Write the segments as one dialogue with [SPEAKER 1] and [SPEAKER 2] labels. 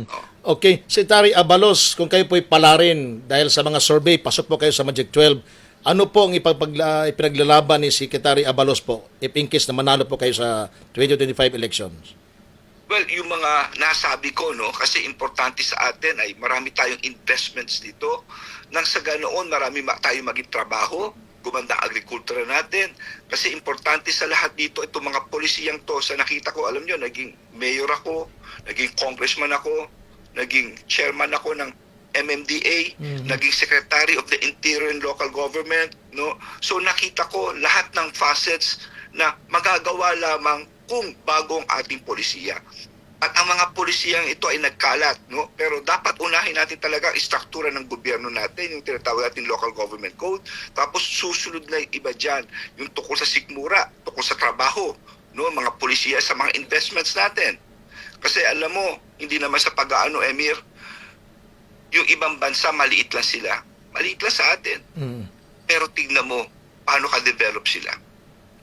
[SPEAKER 1] Oh.
[SPEAKER 2] Okay, Secretary Abalos, kung kayo po'y pala rin dahil sa mga survey, pasok po kayo sa Magic 12, ano po ang ipinaglalaban ni Secretary Abalos po if in case na manalo po kayo sa 2025 elections?
[SPEAKER 1] Well, yung mga nasabi ko, no, kasi importante sa atin ay marami tayong investments dito. Nang sa ganoon, marami tayong maging trabaho, gumanda ang agrikultura natin. Kasi importante sa lahat dito, itong mga polisiyang to, sa nakita ko, alam nyo, naging mayor ako, naging congressman ako, naging chairman ako ng MMDA, naging Secretary of the Interior and Local Government, no? So nakita ko lahat ng facets na magagawa lamang kung bagong ating polisiya. At ang mga polisiyang ito ay nagkalat, no? Pero dapat unahin natin talaga ang istruktura ng gobyerno natin, yung tinatawag natin Local Government Code. Tapos susunod na yung iba dyan, yung tukol sa sikmura, tukol sa trabaho, no? Mga polisiya sa mga investments natin. Kasi alam mo, hindi naman sa pag-aano, Emir, yung ibang bansa, maliit lang sila. Maliit lang sa atin. Pero tignan mo, paano ka-develop sila.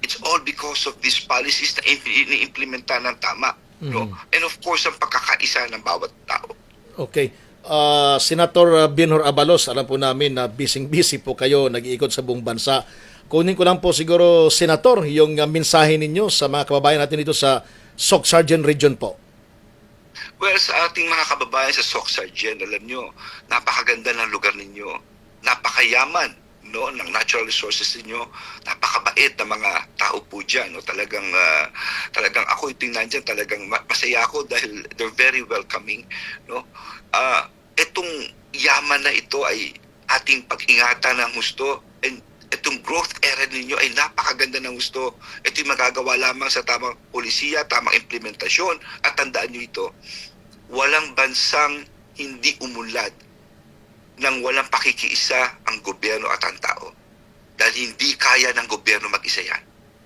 [SPEAKER 1] It's all because of these policies na ini-implementa ng tama. No? And of course, ang pagkakaisa ng bawat tao.
[SPEAKER 2] Okay. Senator Binhor Abalos, alam po namin na busy po kayo, nag-iikot sa buong bansa. Kunin ko lang po siguro, Senator, yung mensahe ninyo sa mga kababayan natin dito sa Soc Sargent Region po.
[SPEAKER 1] Well, sa ating mga kababayan sa Soc Sargent, alam nyo, napakaganda ng lugar ninyo. Napakayaman, no, ng natural resources ninyo. Napakabait na mga tao po dyan. No? Talagang ako tingnan dyan, talagang masaya ako dahil they're very welcoming. No? Itong yaman na ito ay ating pag-ingatan ng gusto, and itong growth area ninyo ay napakaganda ng gusto. Ito yung magagawa lamang sa tamang polisiya, tamang implementasyon. At tandaan nyo ito, walang bansang hindi umunlad nang walang pakikiisa ang gobyerno at ang tao. Dahil hindi kaya ng gobyerno mag-isa yan.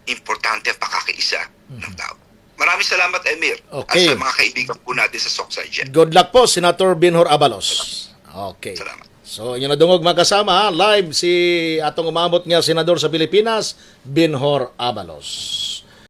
[SPEAKER 1] Importante ang pakakiisa ng tao. Maraming salamat, Emir.
[SPEAKER 2] Okay.
[SPEAKER 1] At sa mga kaibigan po natin sa Soc Sargent.
[SPEAKER 2] Good luck po, Senator Binhor Abalos. Okay.
[SPEAKER 1] Salamat.
[SPEAKER 2] So, yun na dungog mga kasama, ha? Live si atong umabot nga senador sa Pilipinas, Binhor Abalos.